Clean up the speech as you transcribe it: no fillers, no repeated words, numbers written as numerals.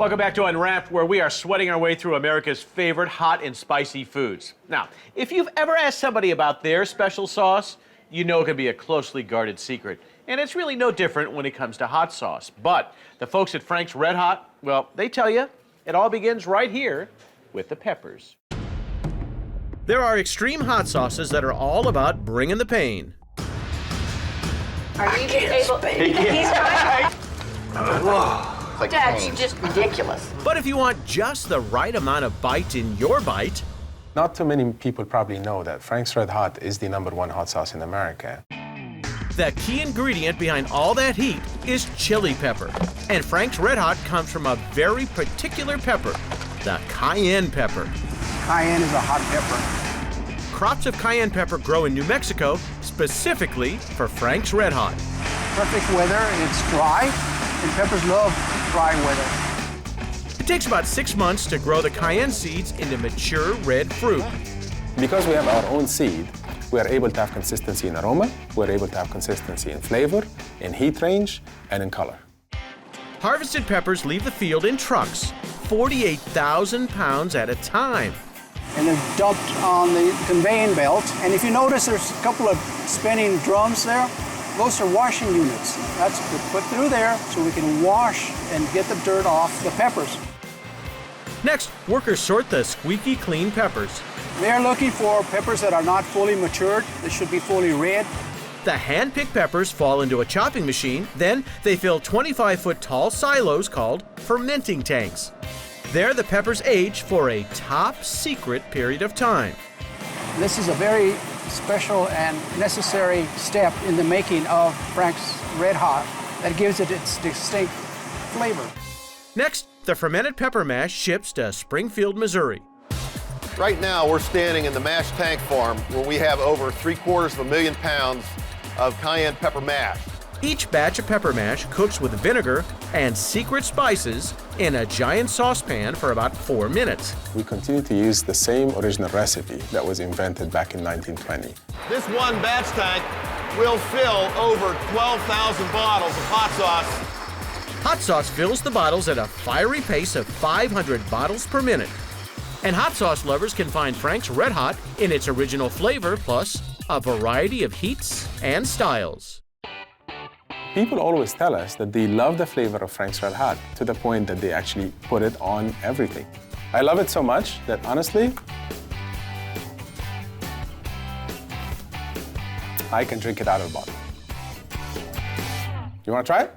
Welcome back to Unwrapped, where we are sweating our way through America's favorite hot and spicy foods. Now, if you've ever asked somebody about their special sauce, you know it can be a closely guarded secret. And it's really no different when it comes to hot sauce. But the folks at Frank's Red Hot, well, they tell you it all begins right here with the peppers. There are extreme hot sauces that are all about bringing the pain. Are you able? He's trying. That's just ridiculous. But if you want just the right amount of bite in your bite... Not too many people probably know that Frank's Red Hot is the #1 hot sauce in America. The key ingredient behind all that heat is chili pepper. And Frank's Red Hot comes from a very particular pepper, the cayenne pepper. Cayenne is a hot pepper. Crops of cayenne pepper grow in New Mexico, specifically for Frank's Red Hot. Perfect weather, and it's dry, and peppers love dry weather. It takes about 6 months to grow the cayenne seeds into mature red fruit. Because we have our own seed, we are able to have consistency in aroma, we're able to have consistency in flavor, in heat range, and in color. Harvested peppers leave the field in trucks, 48,000 pounds at a time. And they're dumped on the conveying belt. And if you notice, there's a couple of spinning drums there. Those are washing units. That's put through there so we can wash and get the dirt off the peppers. Next, workers sort the squeaky clean peppers. They're looking for peppers that are not fully matured. They should be fully red. The hand-picked peppers fall into a chopping machine. Then they fill 25-foot tall silos called fermenting tanks. There, the peppers age for a top-secret period of time. This is a very special and necessary step in the making of Frank's Red Hot that gives it its distinct flavor. Next, the fermented pepper mash ships to Springfield, Missouri. Right now, we're standing in the mash tank farm where we have over 750,000 pounds of cayenne pepper mash. Each batch of pepper mash cooks with vinegar and secret spices in a giant saucepan for about 4 minutes. We continue to use the same original recipe that was invented back in 1920. This one batch tank will fill over 12,000 bottles of hot sauce. Hot sauce fills the bottles at a fiery pace of 500 bottles per minute. And hot sauce lovers can find Frank's Red Hot in its original flavor, plus a variety of heats and styles. People always tell us that they love the flavor of Frank's Red Hot to the point that they actually put it on everything. I love it so much that honestly, I can drink it out of a bottle. You want to try it?